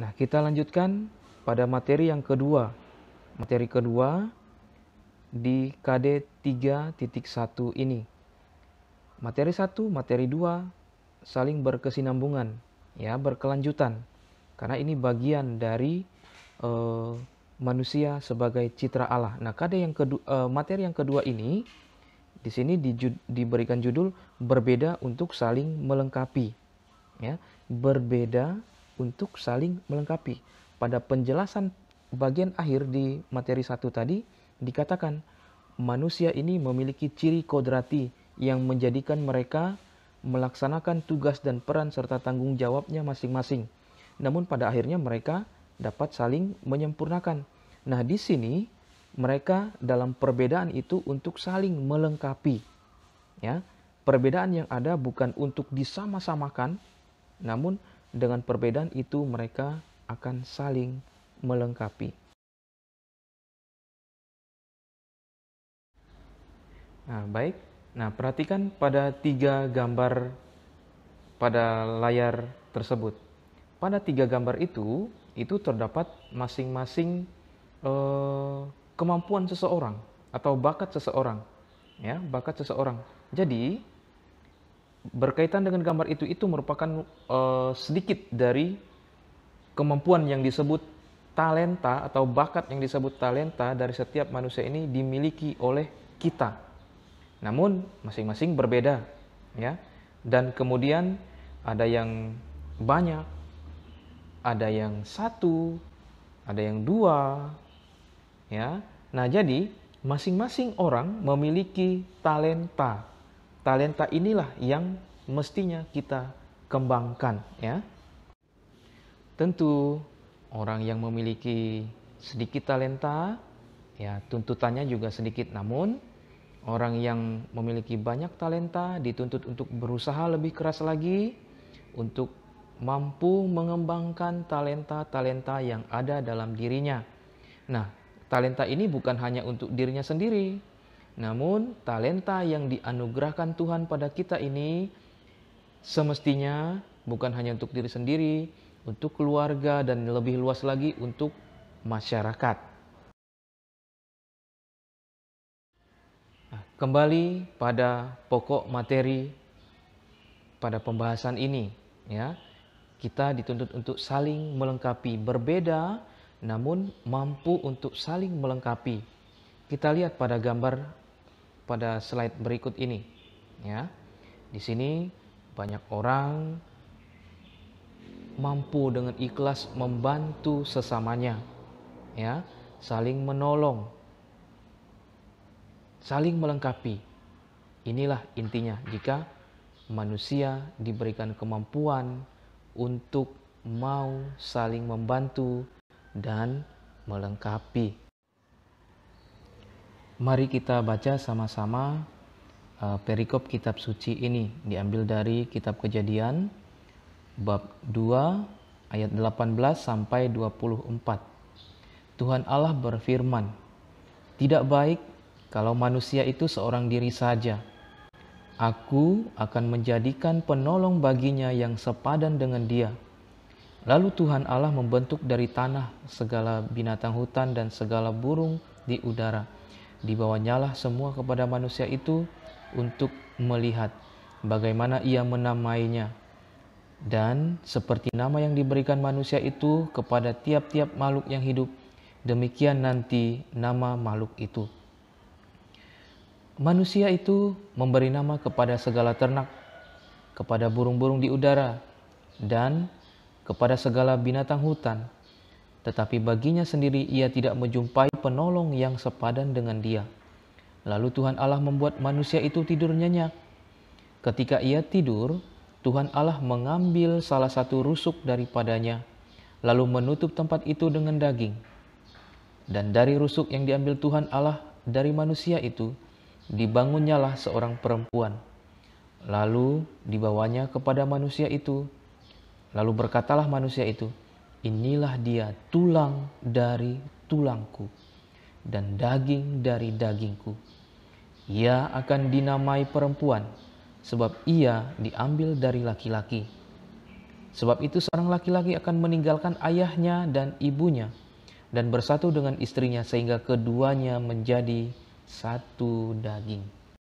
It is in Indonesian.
Nah, kita lanjutkan pada materi yang kedua. Materi kedua di KD 3.1 ini. Materi 1, materi 2 saling berkesinambungan, ya, berkelanjutan. Karena ini bagian dari manusia sebagai citra Allah. Nah, materi yang kedua ini di sini diberikan judul berbeda untuk saling melengkapi, ya. Berbeda untuk saling melengkapi. Pada penjelasan bagian akhir di materi 1 tadi dikatakan manusia ini memiliki ciri kodrati yang menjadikan mereka melaksanakan tugas dan peran serta tanggung jawabnya masing-masing. Namun pada akhirnya mereka dapat saling menyempurnakan. Nah, di sini mereka dalam perbedaan itu untuk saling melengkapi. Ya, perbedaan yang ada bukan untuk disama-samakan, namun dengan perbedaan itu mereka akan saling melengkapi. Nah, baik. Nah, perhatikan pada 3 gambar pada layar tersebut. Pada 3 gambar itu terdapat masing-masing kemampuan seseorang atau bakat seseorang, ya, bakat seseorang. Jadi berkaitan dengan gambar itu merupakan sedikit dari kemampuan yang disebut talenta atau bakat yang disebut talenta dari setiap manusia ini dimiliki oleh kita. Namun masing-masing berbeda, ya. Dan kemudian ada yang banyak, ada yang 1, ada yang 2, ya. Nah, jadi masing-masing orang memiliki talenta. Talenta inilah yang mestinya kita kembangkan, ya. Tentu orang yang memiliki sedikit talenta, ya, tuntutannya juga sedikit. Namun orang yang memiliki banyak talenta dituntut untuk berusaha lebih keras lagi untuk mampu mengembangkan talenta-talenta yang ada dalam dirinya. Nah, talenta ini bukan hanya untuk dirinya sendiri, namun talenta yang dianugerahkan Tuhan pada kita ini semestinya bukan hanya untuk diri sendiri, untuk keluarga, dan lebih luas lagi untuk masyarakat. Nah, kembali pada pokok materi pada pembahasan ini, ya. Kita dituntut untuk saling melengkapi, berbeda namun mampu untuk saling melengkapi. Kita lihat pada gambar pada slide berikut ini, ya. Di sini banyak orang mampu dengan ikhlas membantu sesamanya, ya, saling menolong, saling melengkapi. Inilah intinya jika manusia diberikan kemampuan untuk mau saling membantu dan melengkapi. Mari kita baca sama-sama perikop kitab suci ini, diambil dari kitab Kejadian bab 2 ayat 18 sampai 24. Tuhan Allah berfirman, "Tidak baik kalau manusia itu seorang diri saja. Aku akan menjadikan penolong baginya yang sepadan dengan dia." Lalu Tuhan Allah membentuk dari tanah segala binatang hutan dan segala burung di udara. Dibawanyalah semua kepada manusia itu untuk melihat bagaimana ia menamainya. Dan seperti nama yang diberikan manusia itu kepada tiap-tiap makhluk yang hidup, demikian nanti nama makhluk itu. Manusia itu memberi nama kepada segala ternak, kepada burung-burung di udara, dan kepada segala binatang hutan. Tetapi baginya sendiri ia tidak menjumpai penolong yang sepadan dengan dia. Lalu Tuhan Allah membuat manusia itu tidur nyenyak. Ketika ia tidur, Tuhan Allah mengambil salah satu rusuk daripadanya, lalu menutup tempat itu dengan daging. Dan dari rusuk yang diambil Tuhan Allah dari manusia itu, dibangunnyalah seorang perempuan. Lalu dibawanya kepada manusia itu. Lalu berkatalah manusia itu, "Inilah dia tulang dari tulangku dan daging dari dagingku. Ia akan dinamai perempuan, sebab ia diambil dari laki-laki." Sebab itu seorang laki-laki akan meninggalkan ayahnya dan ibunya dan bersatu dengan istrinya sehingga keduanya menjadi satu daging.